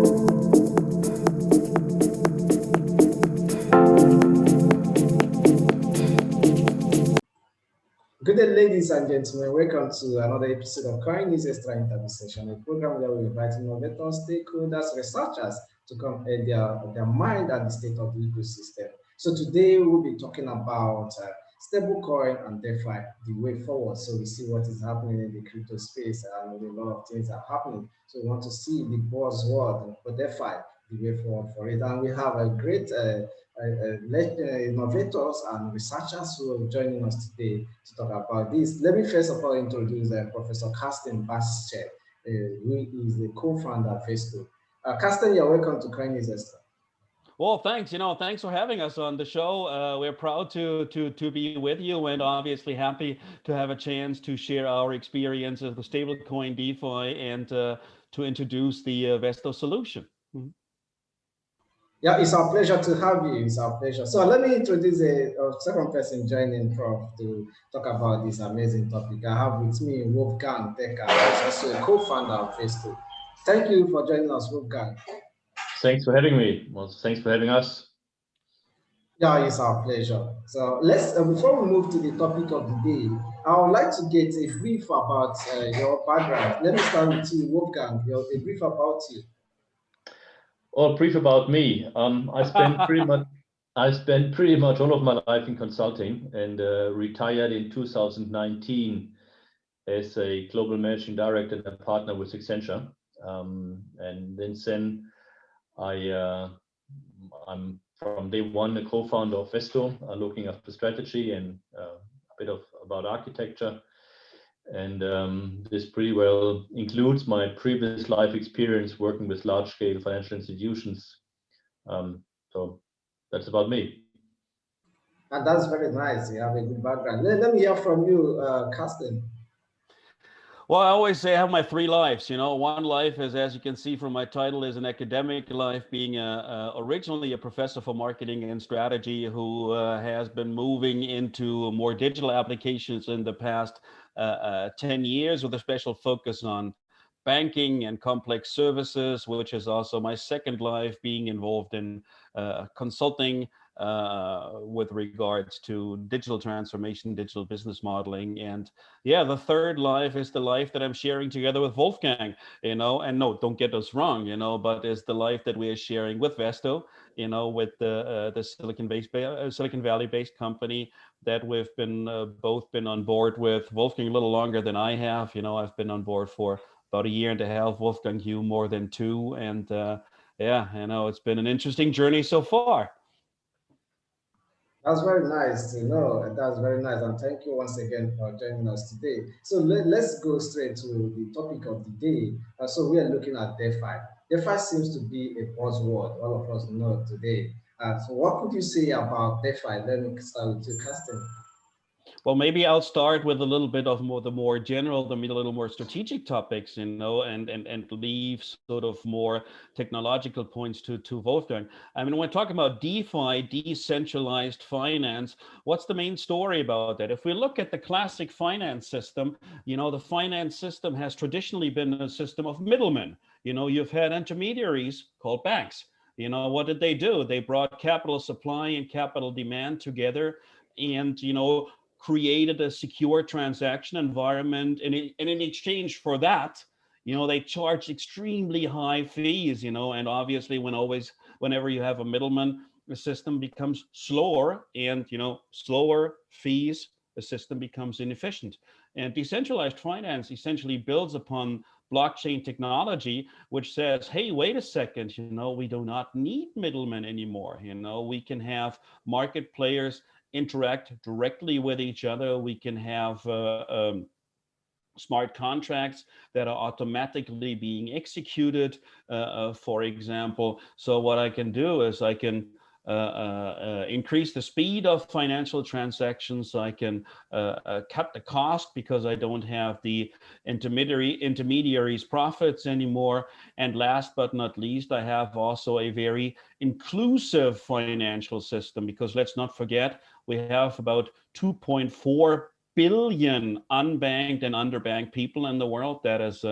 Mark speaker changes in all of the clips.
Speaker 1: Good day, ladies and gentlemen. Welcome to another episode of CoinNewsExtra interview session, a program where we invite innovators, stakeholders, researchers to come air their mind at the state of the ecosystem. So today we'll be talking about stablecoin and DeFi, the way forward. So we see what is happening in the crypto space, and a lot of things are happening. So we want to see the buzzword for DeFi, the way forward for it. And we have a great innovators and researchers who are joining us today to talk about this. Let me first of all introduce Professor Carsten Bartsch, who is the co-founder of Vesto. Carsten, you're welcome to CoinNewsExtra.
Speaker 2: Well, thanks. Thanks for having us on the show. We're proud to be with you, and obviously happy to have a chance to share our experiences with stablecoin DeFi and to introduce the Vesto solution. Mm-hmm.
Speaker 1: Yeah, it's our pleasure to have you. It's our pleasure. So let me introduce a second person joining Prof to talk about this amazing topic. I have with me Wolfgang, who's also a co-founder of Vesto. Thank you for joining us, Wolfgang.
Speaker 3: Thanks for having me. Well, thanks for having us.
Speaker 1: Yeah, it's our pleasure. So let's, before we move to the topic of the day, I would like to get a brief about your background. Let me start with you, Wolfgang. A brief about you.
Speaker 3: Well, brief about me. I spent pretty much all of my life in consulting and retired in 2019 as a global managing director and a partner with Accenture. And then I'm from day one a co-founder of Vesto, looking after strategy and a bit about architecture. And this pretty well includes my previous life experience working with large-scale financial institutions. So that's about me.
Speaker 1: And that's very nice. You have a good background. Let me hear from you, Carsten.
Speaker 2: Well, I always say I have my three lives. One life is, as you can see from my title, is an academic life, being originally a professor for marketing and strategy who has been moving into more digital applications in the past 10 years with a special focus on banking and complex services, which is also my second life, being involved in consulting with regards to digital transformation, digital business modeling. And yeah, the third life is the life that I'm sharing together with Wolfgang, and no, don't get us wrong, but is the life that we are sharing with Vesto, with the Silicon Valley-based company that we've both been on board with. Wolfgang a little longer than I have. I've been on board for about a year and a half. Wolfgang, you more than 2. And yeah, it's been an interesting journey so far.
Speaker 1: That's very nice to know. That's very nice. And thank you once again for joining us today. So let's go straight to the topic of the day. So we are looking at DeFi. DeFi seems to be a buzzword all of us know today. So what could you say about DeFi? Let me start with you, Carsten.
Speaker 2: Well, maybe I'll start with a little bit of the more general, a little more strategic topics, and leave sort of more technological points to Wolfgang. I mean, when we're talking about DeFi, decentralized finance, what's the main story about that? If we look at the classic finance system, the finance system has traditionally been a system of middlemen. You've had intermediaries called banks. What did they do? They brought capital supply and capital demand together, and created a secure transaction environment, and in exchange for that, they charged extremely high fees, and obviously whenever you have a middleman, the system becomes slower, and slower fees, the system becomes inefficient. And decentralized finance essentially builds upon blockchain technology, which says, hey, wait a second, we do not need middlemen anymore. We can have market players interact directly with each other. We can have smart contracts that are automatically being executed, for example. So what I can do is I can increase the speed of financial transactions. I can cut the cost because I don't have the intermediaries' profits anymore. And last but not least, I have also a very inclusive financial system, because let's not forget, we have about 2.4 billion unbanked and underbanked people in the world. That is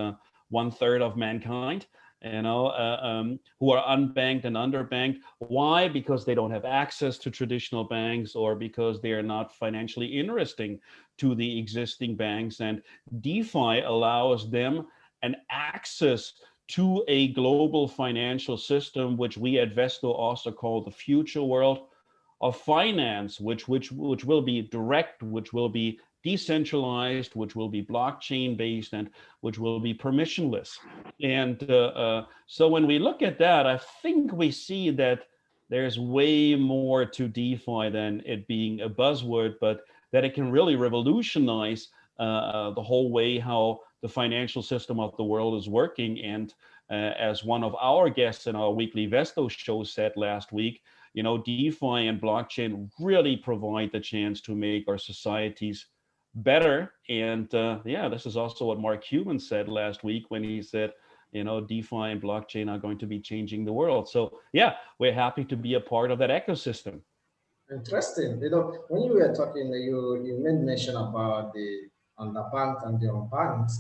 Speaker 2: 1/3 of mankind. who are unbanked and underbanked. Why? Because they don't have access to traditional banks, or because they are not financially interesting to the existing banks. And DeFi allows them an access to a global financial system, which we at Vesto also call the future world of finance, which will be direct, which will be decentralized, which will be blockchain based, and which will be permissionless. And so when we look at that, I think we see that there's way more to DeFi than it being a buzzword, but that it can really revolutionize the whole way how the financial system of the world is working. And as one of our guests in our weekly Vesto show said last week, DeFi and blockchain really provide the chance to make our societies better. And this is also what Mark Cuban said last week when he said, DeFi and blockchain are going to be changing the world. So yeah, we're happy to be a part of that ecosystem.
Speaker 1: Interesting. When you were talking, you made mention about the underbanked and the unbanked.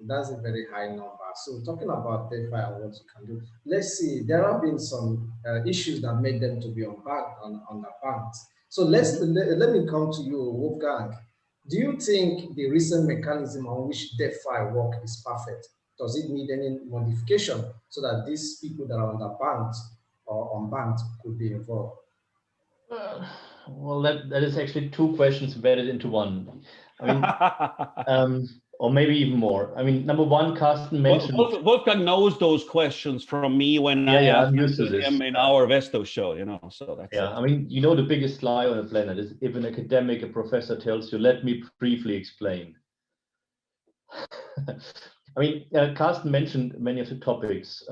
Speaker 1: That's a very high number. So talking about DeFi and what you can do, let's see. There have been some issues that made them to be unbanked and underbanked. So let me come to you, Wolfgang. Do you think the recent mechanism on which DeFi work is perfect? Does it need any modification so that these people that are underbanked or unbanked could be involved?
Speaker 3: Well, that is actually two questions embedded into one. I mean, or maybe even more. I mean, number one, Carsten mentioned.
Speaker 2: Wolfgang knows those questions from me when I asked him in our Vesto show. So that's
Speaker 3: I mean, the biggest lie on the planet is if an academic, a professor tells you, "Let me briefly explain." I mean, Carsten mentioned many of the topics.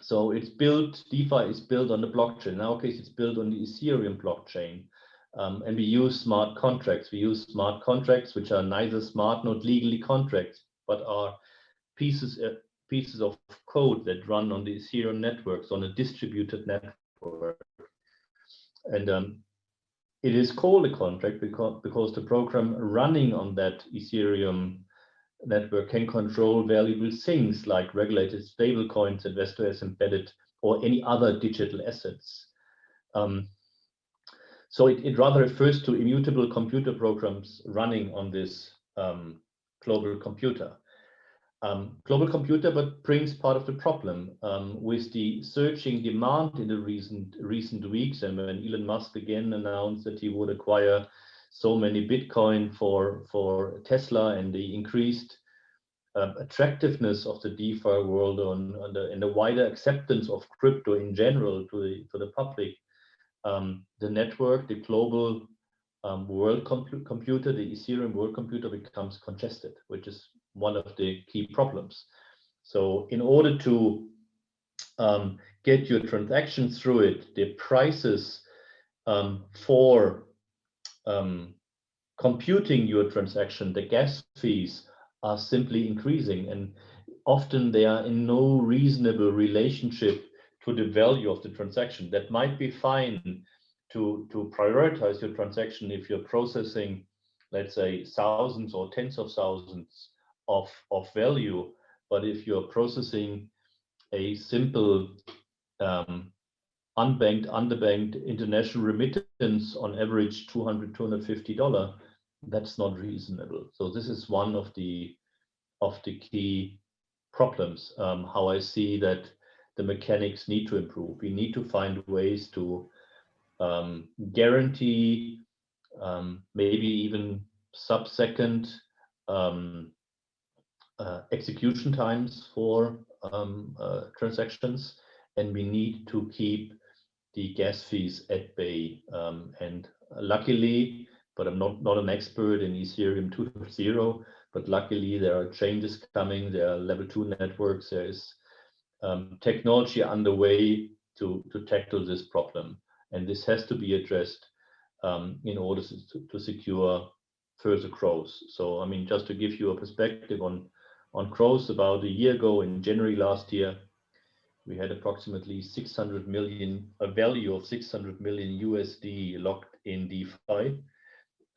Speaker 3: So DeFi is built on the blockchain. In our case, it's built on the Ethereum blockchain. And we use smart contracts. We use smart contracts, which are neither smart nor legally contracts, but are pieces of code that run on the Ethereum networks, on a distributed network. And it is called a contract because the program running on that Ethereum network can control valuable things like regulated stablecoins that Vesto has embedded, or any other digital assets. So it rather refers to immutable computer programs running on this global computer. But brings part of the problem with the surging demand in the recent weeks, and when Elon Musk again announced that he would acquire so many Bitcoin for Tesla, and the increased attractiveness of the DeFi world and the wider acceptance of crypto in general to the public, the network, the global world computer, the Ethereum world computer becomes congested, which is one of the key problems. So in order to get your transactions through it, the prices for computing your transaction, the gas fees, are simply increasing, and often they are in no reasonable relationship to the value of the transaction. That might be fine to prioritize your transaction if you're processing, let's say, thousands or tens of thousands of value. But if you're processing a simple unbanked, underbanked international remittance on average $200, $250, that's not reasonable. So this is one of the key problems, how I see that the mechanics need to improve. We need to find ways to guarantee maybe even sub-second execution times for transactions, and we need to keep the gas fees at bay. And luckily, but I'm not an expert in Ethereum 2.0, but luckily there are changes coming. There are level 2 networks. There is technology underway to tackle this problem, and this has to be addressed in order to secure further growth. So, I mean, just to give you a perspective on growth, about a year ago in January last year, we had approximately 600 million, a value of 600 million USD locked in DeFi.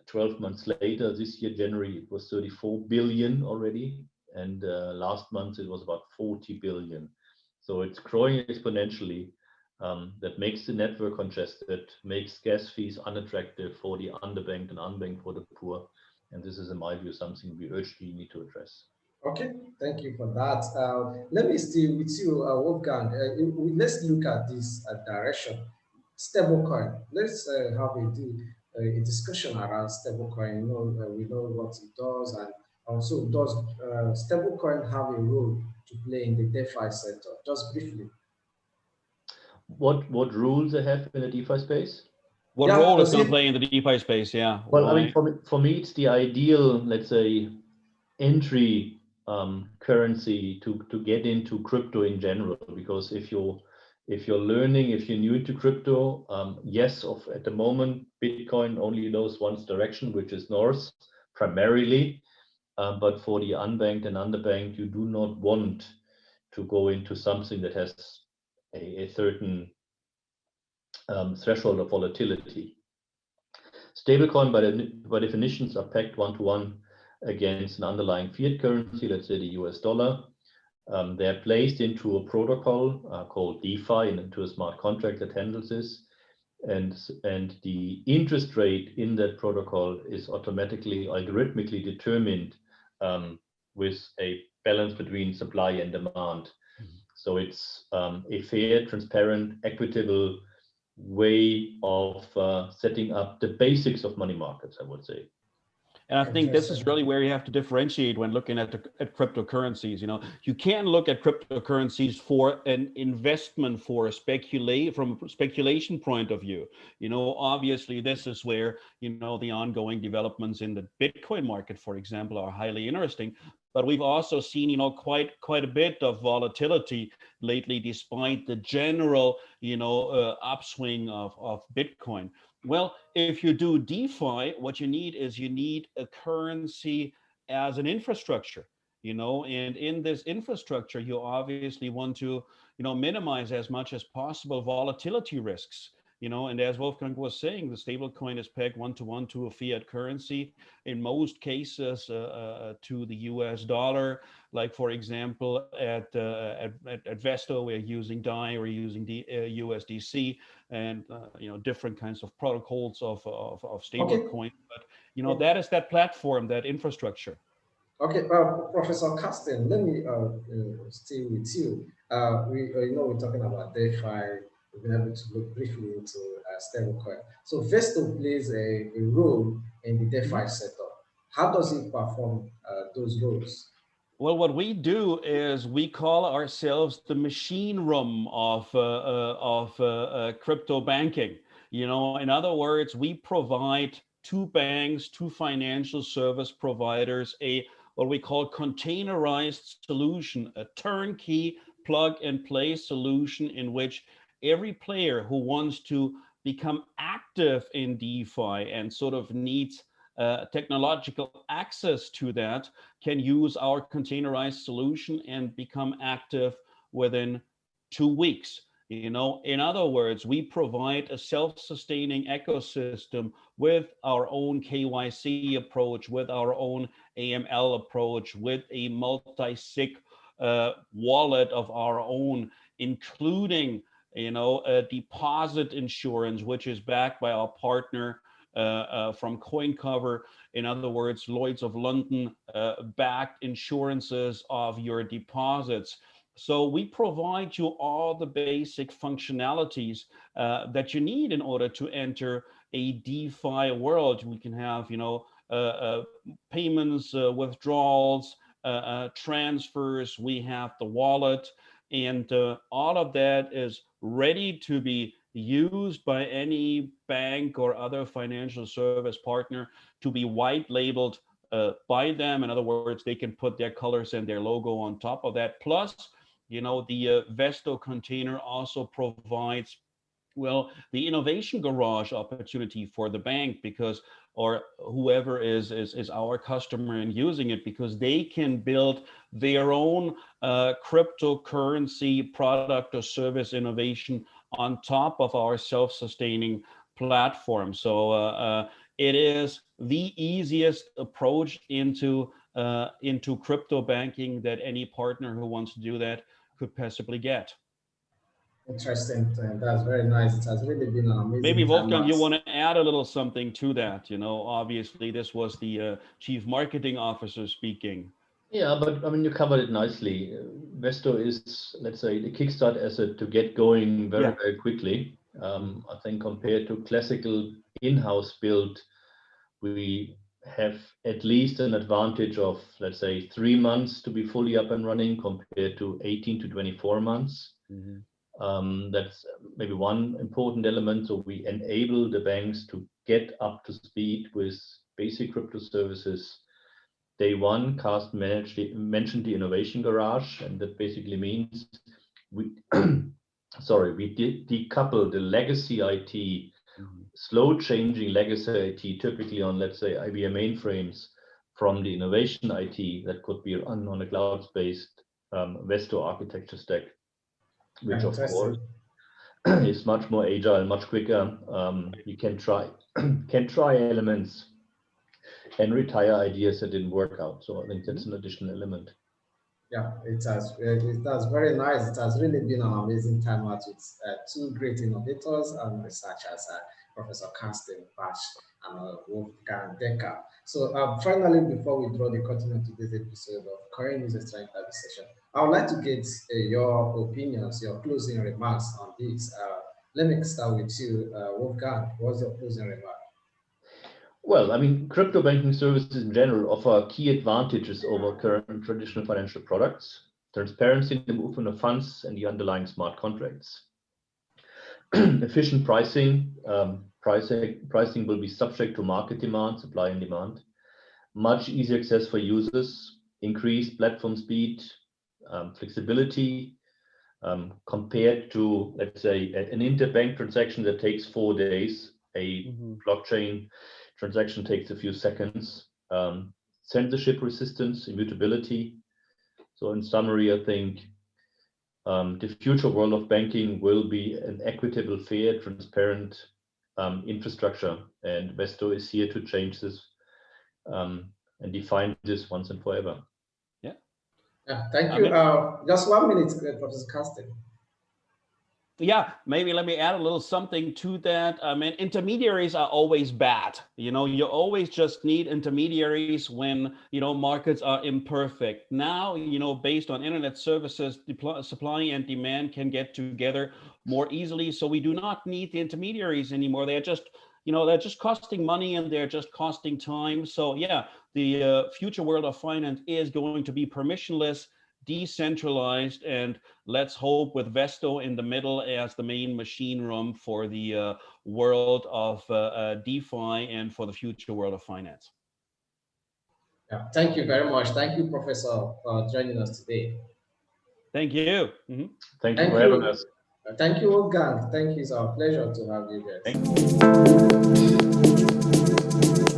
Speaker 3: 12 months later, this year, January, it was 34 billion already and last month it was about 40 billion. So it's growing exponentially. That makes the network congested, makes gas fees unattractive for the underbanked and unbanked for the poor. And this is, in my view, something we urgently need to address.
Speaker 1: Okay, thank you for that. Let me stay with you, Wolfgang. Let's look at this direction. Stablecoin. Let's have a discussion around stablecoin. We know what it does, and also does stablecoin have a role to play in the DeFi sector? Just briefly.
Speaker 3: What rules they have in the DeFi space?
Speaker 2: What role is going to play in the DeFi space? Yeah.
Speaker 3: Well, I mean, for me, it's the ideal, let's say, entry currency to get into crypto in general. Because if you're learning, if you're new to crypto, yes, at the moment, Bitcoin only knows one direction, which is north, primarily. But for the unbanked and underbanked, you do not want to go into something that has a certain threshold of volatility. Stablecoin, by definitions, are pegged one-to-one against an underlying fiat currency, let's say the US dollar. They're placed into a protocol called DeFi and into a smart contract that handles this. And the interest rate in that protocol is automatically, algorithmically determined with a balance between supply and demand. So it's a fair, transparent, equitable way of setting up the basics of money markets, I would say.
Speaker 2: And I think this is really where you have to differentiate when looking at cryptocurrencies. You can look at cryptocurrencies for an investment, from a speculation point of view. Obviously, this is where the ongoing developments in the Bitcoin market, for example, are highly interesting. But we've also seen, quite a bit of volatility lately, despite the general, upswing of Bitcoin. Well, if you do DeFi, what you need a currency as an infrastructure, and in this infrastructure, you obviously want to, minimize as much as possible volatility risks. And as Wolfgang was saying, the stablecoin is pegged one-to-one to a fiat currency, in most cases to the US dollar. Like, for example, at Vesto, we're using DAI, we're using USDC, and different kinds of protocols of stablecoin. Okay. But that is that platform, that infrastructure.
Speaker 1: Okay, Professor Carsten, let me stay with you. We're talking about DeFi. We've been able to look briefly into stablecoin. So Vesto plays a role in the DeFi sector. How does it perform those roles?
Speaker 2: Well, what we do is we call ourselves the machine room of crypto banking. In other words, we provide two banks, two financial service providers, what we call containerized solution, a turnkey plug and play solution in which every player who wants to become active in DeFi and sort of needs technological access to that can use our containerized solution and become active within 2 weeks. In other words, we provide a self-sustaining ecosystem with our own KYC approach, with our own AML approach, with a multi-sig wallet of our own, including a deposit insurance, which is backed by our partner from CoinCover. In other words, Lloyd's of London backed insurances of your deposits. So we provide you all the basic functionalities that you need in order to enter a DeFi world. We can have, payments, withdrawals, transfers. We have the wallet, and all of that is ready to be used by any bank or other financial service partner to be white labeled by them. In other words, they can put their colors and their logo on top of that. Plus, the Vesto container also provides, well, the innovation garage opportunity for the bank, because, or whoever is our customer and using it, because they can build their own cryptocurrency product or service innovation on top of our self-sustaining platform. So it is the easiest approach into into crypto banking that any partner who wants to do that could possibly get.
Speaker 1: Interesting. That's very nice. It has really been an amazing
Speaker 2: Maybe Wolfgang,
Speaker 1: time.
Speaker 2: you want to add a little something to that? Obviously this was the chief marketing officer speaking.
Speaker 3: Yeah, but I mean, you covered it nicely. Vesto is, let's say, the kickstart asset to get going very, very quickly. I think compared to classical in-house build, we have at least an advantage of, let's say, 3 months to be fully up and running compared to 18 to 24 months. That's maybe one important element. So we enable the banks to get up to speed with basic crypto services. Day one, Carsten mentioned the innovation garage, and that basically means we decouple the legacy IT, slow changing legacy IT, typically on, let's say, IBM mainframes, from the innovation IT that could be run on a cloud-based Vesto architecture stack, which of course is much more agile, much quicker. You can try elements and retire ideas that didn't work out. So I think that's an additional element.
Speaker 1: Yeah, it has very nice. It has really been an amazing time out with two great innovators and researchers, Professor Carsten, Bartsch, and Wolfgang Decker. So finally, before we draw the curtain on today's episode of CoinNewsExtra interview session, I would like to get your opinions, your closing remarks on this. Let me start with you, Wolfgang. What's your closing remark?
Speaker 3: Well, I mean, crypto banking services in general offer key advantages over current traditional financial products: transparency in the movement of funds and the underlying smart contracts. Efficient pricing. Pricing will be subject to market demand, supply and demand. Much easier access for users, increased platform speed, flexibility, compared to, let's say, an interbank transaction that takes 4 days. A blockchain transaction takes a few seconds. Censorship resistance, immutability. So in summary, I think the future world of banking will be an equitable, fair, transparent infrastructure, and Vesto is here to change this and define this once and forever.
Speaker 1: Yeah, thank you. Just 1 minute, Professor Carsten.
Speaker 2: Yeah, maybe let me add a little something to that. I mean, intermediaries are always bad. You always just need intermediaries when, markets are imperfect. Now, based on internet services, supply and demand can get together more easily. So we do not need the intermediaries anymore. They're just, they're just costing money and they're just costing time. So yeah, the future world of finance is going to be permissionless, decentralized, and let's hope with Vesto in the middle as the main machine room for the world of DeFi and for the future world of finance.
Speaker 1: Yeah, thank you very much. Thank you, Professor, for joining us today.
Speaker 2: Thank you.
Speaker 3: Thank you for having us.
Speaker 1: Thank you, Wolfgang. Thank you. It's our pleasure to have you guys.
Speaker 2: Thank you.